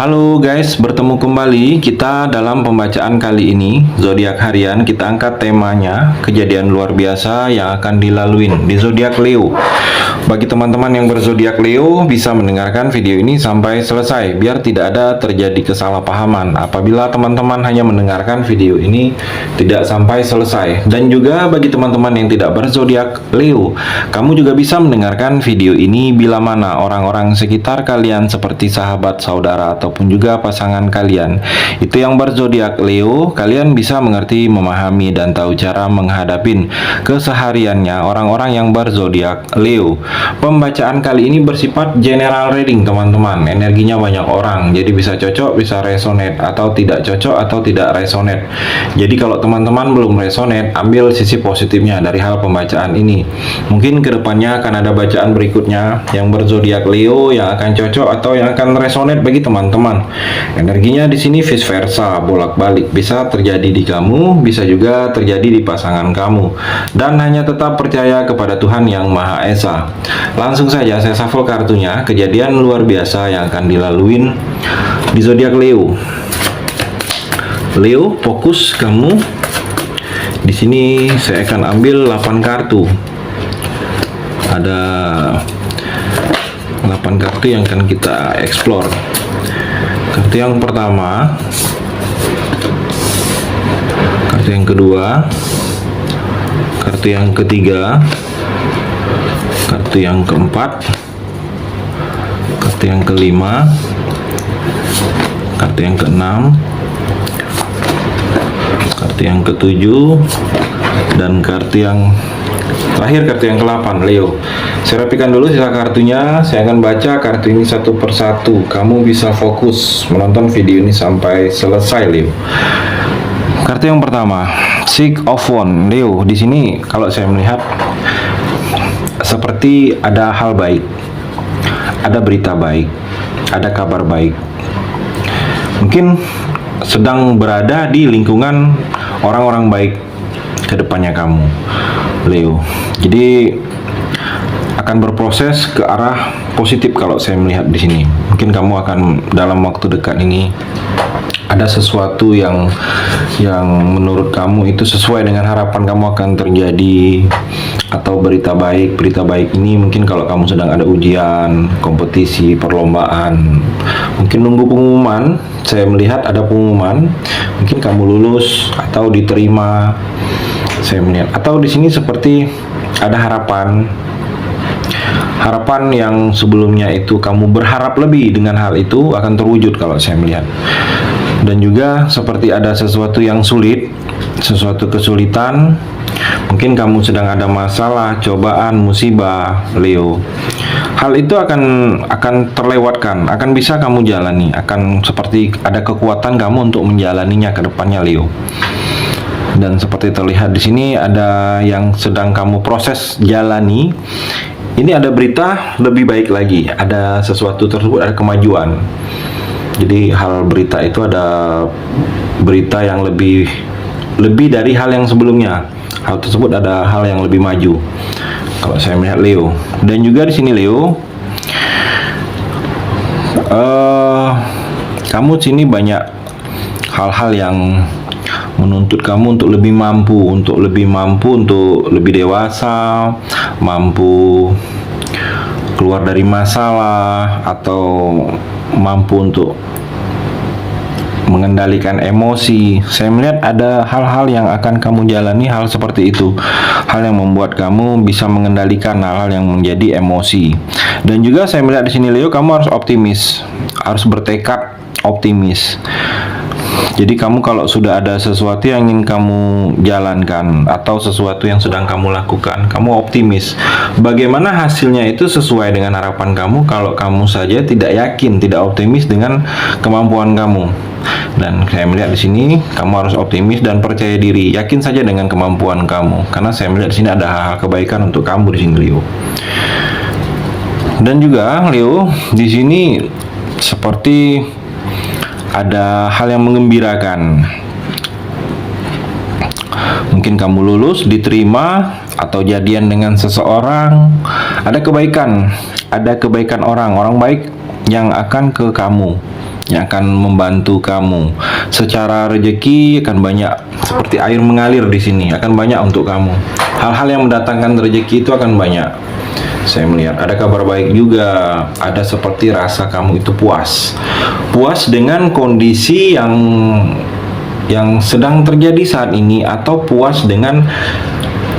Halo guys, bertemu kembali kita dalam pembacaan kali ini. Zodiak harian kita angkat temanya kejadian luar biasa yang akan dilalui di zodiak Leo. Bagi teman-teman yang berzodiak Leo bisa mendengarkan video ini sampai selesai biar tidak ada terjadi kesalahpahaman apabila teman-teman hanya mendengarkan video ini tidak sampai selesai. Dan juga bagi teman-teman yang tidak berzodiak Leo, kamu juga bisa mendengarkan video ini bila mana orang-orang sekitar kalian seperti sahabat, saudara ataupun juga pasangan kalian itu yang berzodiak Leo, kalian bisa mengerti, memahami dan tahu cara menghadapin kesehariannya orang-orang yang berzodiak Leo. Pembacaan kali ini bersifat general reading teman-teman, energinya banyak orang, jadi bisa cocok, bisa resonate atau tidak cocok atau tidak resonate. Jadi kalau teman-teman belum resonate, ambil sisi positifnya dari hal pembacaan ini. Mungkin kedepannya akan ada bacaan berikutnya yang berzodiak Leo yang akan cocok atau yang akan resonate bagi teman-teman. Energinya di sini vice versa, bolak-balik, bisa terjadi di kamu, bisa juga terjadi di pasangan kamu. Dan hanya tetap percaya kepada Tuhan yang Maha Esa. Langsung saja saya shuffle kartunya, kejadian luar biasa yang akan dilaluin di zodiak Leo. Leo, fokus kamu. Di sini saya akan ambil 8 kartu. Ada 8 kartu yang akan kita explore. Kartu yang pertama, kartu yang kedua, kartu yang ketiga, kartu yang keempat, kartu yang kelima, kartu yang keenam, kartu yang ketujuh, dan kartu yang terakhir, kartu yang ke-8 Leo. Saya rapikan dulu sisa kartunya, saya akan baca kartu ini satu persatu. Kamu bisa fokus menonton video ini sampai selesai Leo. Kartu yang pertama, Six of Wands Leo. Di sini kalau saya melihat seperti ada hal baik, ada berita baik, ada kabar baik. Mungkin sedang berada di lingkungan orang-orang baik ke depannya kamu Leo. Jadi akan berproses ke arah positif kalau saya melihat di sini. Mungkin kamu akan dalam waktu dekat ini ada sesuatu yang menurut kamu itu sesuai dengan harapan kamu akan terjadi, atau berita baik ini mungkin kalau kamu sedang ada ujian, kompetisi, perlombaan, mungkin nunggu pengumuman. Saya melihat ada pengumuman, mungkin kamu lulus atau diterima. Saya melihat, atau di sini seperti ada harapan yang sebelumnya itu kamu berharap lebih, dengan hal itu akan terwujud kalau saya melihat. Dan juga seperti ada sesuatu yang sulit, sesuatu kesulitan, mungkin kamu sedang ada masalah, cobaan, musibah Leo. Hal itu akan terlewatkan, akan bisa kamu jalani, akan seperti ada kekuatan kamu untuk menjalaninya ke depannya Leo. Dan seperti terlihat di sini ada yang sedang kamu proses jalani. Ini ada berita lebih baik lagi, ada sesuatu tersebut, ada kemajuan. Jadi hal berita itu ada berita yang lebih dari hal yang sebelumnya. Hal tersebut ada hal yang lebih maju kalau saya melihat Leo. Dan juga di sini Leo, kamu sini banyak hal-hal yang menuntut kamu untuk lebih mampu, untuk lebih dewasa, mampu keluar dari masalah, atau mampu untuk mengendalikan emosi. Saya melihat ada hal-hal yang akan kamu jalani, hal seperti itu, hal yang membuat kamu bisa mengendalikan hal-hal yang menjadi emosi. Dan juga saya melihat di sini Leo, kamu harus optimis, harus bertekad optimis. Jadi kamu kalau sudah ada sesuatu yang ingin kamu jalankan atau sesuatu yang sedang kamu lakukan, kamu optimis. Bagaimana hasilnya itu sesuai dengan harapan kamu kalau kamu saja tidak yakin, tidak optimis dengan kemampuan kamu. Dan saya melihat di sini kamu harus optimis dan percaya diri, yakin saja dengan kemampuan kamu. Karena saya melihat di sini ada hal-hal kebaikan untuk kamu di sini Leo. Dan juga Leo, di sini seperti ada hal yang mengembirakan. Mungkin kamu lulus, diterima, atau jadian dengan seseorang. Ada kebaikan orang baik yang akan ke kamu. yang akan membantu kamu. Secara rezeki akan banyak, seperti air mengalir di sini, akan banyak untuk kamu. Hal-hal yang mendatangkan rezeki itu akan banyak. Saya melihat ada kabar baik juga, ada seperti rasa kamu itu puas dengan kondisi yang sedang terjadi saat ini, atau puas dengan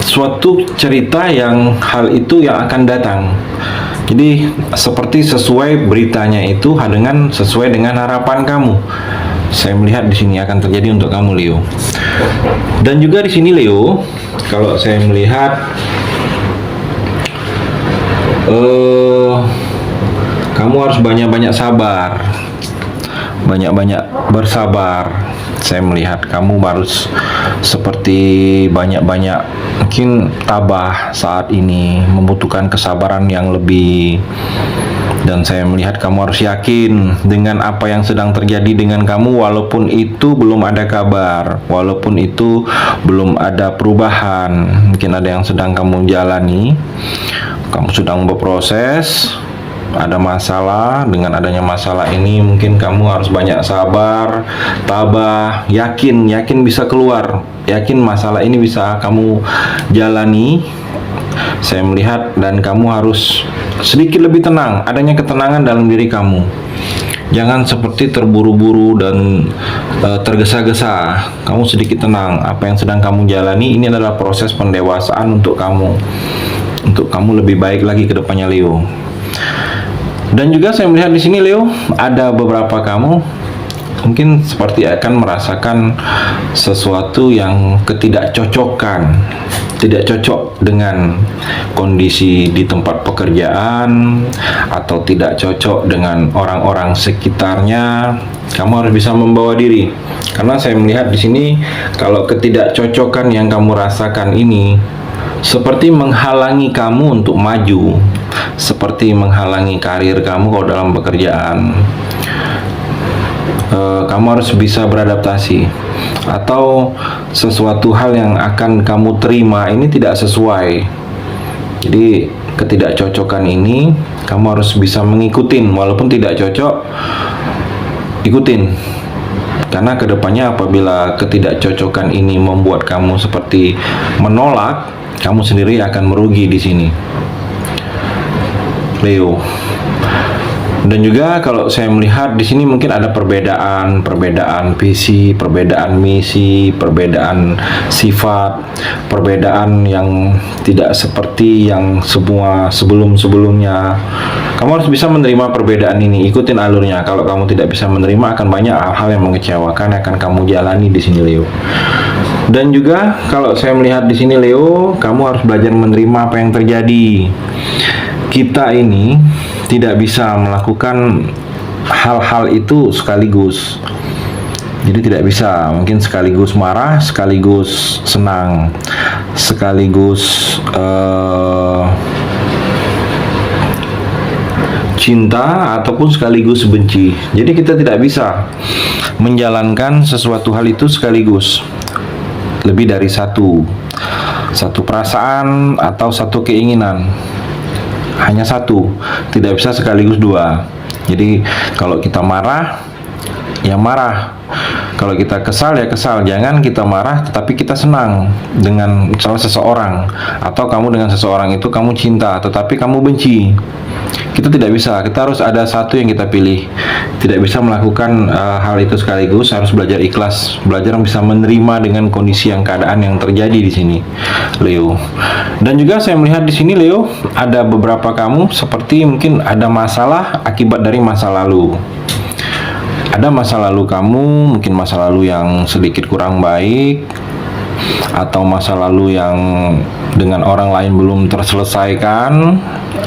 suatu cerita yang hal itu yang akan datang. Jadi seperti sesuai beritanya itu sesuai dengan harapan kamu. Saya melihat di sini akan terjadi untuk kamu, Leo. Dan juga di sini, Leo, kalau saya melihat kamu harus banyak-banyak sabar, banyak-banyak bersabar. Saya melihat kamu harus seperti banyak-banyak mungkin tabah saat ini, membutuhkan kesabaran yang lebih. Dan saya melihat kamu harus yakin dengan apa yang sedang terjadi dengan kamu, walaupun itu belum ada kabar, walaupun itu belum ada perubahan. Mungkin ada yang sedang kamu jalani, kamu sedang berproses, ada masalah. Dengan adanya masalah ini mungkin kamu harus banyak sabar, tabah, yakin bisa keluar, yakin masalah ini bisa kamu jalani. Saya melihat, dan kamu harus sedikit lebih tenang, adanya ketenangan dalam diri kamu. Jangan seperti terburu-buru dan tergesa-gesa. Kamu sedikit tenang. Apa yang sedang kamu jalani ini adalah proses pendewasaan untuk kamu lebih baik lagi ke depannya, Leo. Dan juga saya melihat di sini, Leo, ada beberapa kamu mungkin seperti akan merasakan sesuatu yang tidak cocok dengan kondisi di tempat pekerjaan, atau tidak cocok dengan orang-orang sekitarnya. Kamu harus bisa membawa diri, karena saya melihat di sini kalau ketidakcocokan yang kamu rasakan ini seperti menghalangi kamu untuk maju, seperti menghalangi karir kamu kalau dalam pekerjaan. Kamu harus bisa beradaptasi, atau sesuatu hal yang akan kamu terima ini tidak sesuai. Jadi ketidakcocokan ini kamu harus bisa mengikutin, walaupun tidak cocok, ikutin. Karena kedepannya apabila ketidakcocokan ini membuat kamu seperti menolak, kamu sendiri akan merugi di sini, Leo. Dan juga kalau saya melihat di sini mungkin ada perbedaan visi, perbedaan misi, perbedaan sifat, perbedaan yang tidak seperti yang semua sebelumnya. Kamu harus bisa menerima perbedaan ini, ikutin alurnya. Kalau kamu tidak bisa menerima, akan banyak hal-hal yang mengecewakan yang akan kamu jalani di sini, Leo. Dan juga kalau saya melihat di sini, Leo, kamu harus belajar menerima apa yang terjadi. Kita ini tidak bisa melakukan hal-hal itu sekaligus. Jadi tidak bisa, mungkin sekaligus marah, sekaligus senang, sekaligus cinta, ataupun sekaligus benci. Jadi kita tidak bisa menjalankan sesuatu hal itu sekaligus. Lebih dari satu perasaan atau satu keinginan. Hanya satu, tidak bisa sekaligus dua. Jadi kalau kita marah, ya marah. Kalau kita kesal, ya kesal. Jangan kita marah tetapi kita senang dengan salah seseorang, atau kamu dengan seseorang itu kamu cinta tetapi kamu benci. Kita tidak bisa, kita harus ada satu yang kita pilih. Tidak bisa melakukan hal itu sekaligus. Harus belajar ikhlas, belajar bisa menerima dengan kondisi keadaan yang terjadi di sini, Leo. Dan juga saya melihat di sini, Leo, ada beberapa kamu seperti mungkin ada masalah akibat dari masa lalu. Ada masa lalu kamu, mungkin masa lalu yang sedikit kurang baik, atau masa lalu yang dengan orang lain belum terselesaikan,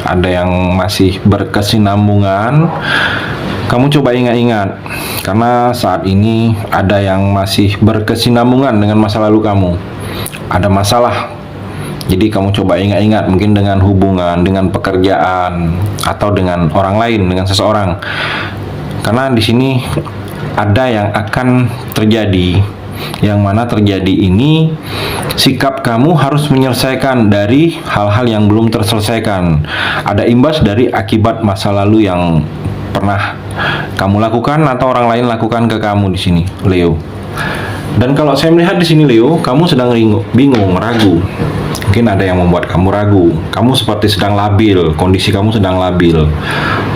ada yang masih berkesinambungan. Kamu coba ingat-ingat, karena saat ini ada yang masih berkesinambungan dengan masa lalu kamu. Ada masalah. Jadi kamu coba ingat-ingat, mungkin dengan hubungan, dengan pekerjaan, atau dengan orang lain, dengan seseorang. Karena di sini ada yang akan terjadi, yang mana terjadi ini sikap kamu harus menyelesaikan dari hal-hal yang belum terselesaikan. Ada imbas dari akibat masa lalu yang pernah kamu lakukan atau orang lain lakukan ke kamu di sini, Leo. Dan kalau saya melihat di sini, Leo, kamu sedang bingung, ragu. Mungkin ada yang membuat kamu ragu. Kamu seperti sedang labil, kondisi kamu sedang labil.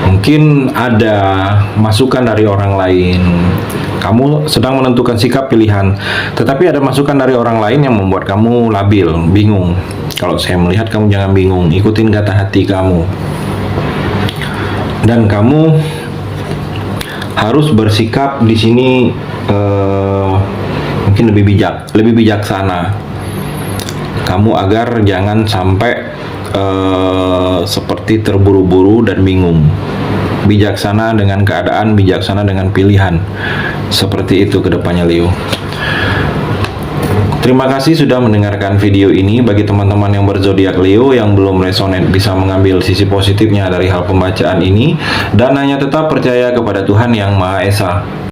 Mungkin ada masukan dari orang lain. Kamu sedang menentukan sikap pilihan, tetapi ada masukan dari orang lain yang membuat kamu labil, bingung. Kalau saya melihat, kamu jangan bingung, ikutin kata hati kamu. Dan kamu harus bersikap di sini mungkin lebih bijaksana. Kamu agar jangan sampai seperti terburu-buru dan bingung. Bijaksana dengan keadaan, bijaksana dengan pilihan. Seperti itu kedepannya, Leo. Terima kasih sudah mendengarkan video ini. Bagi teman-teman yang berzodiak Leo yang belum resonate, bisa mengambil sisi positifnya dari hal pembacaan ini dan hanya tetap percaya kepada Tuhan Yang Maha Esa.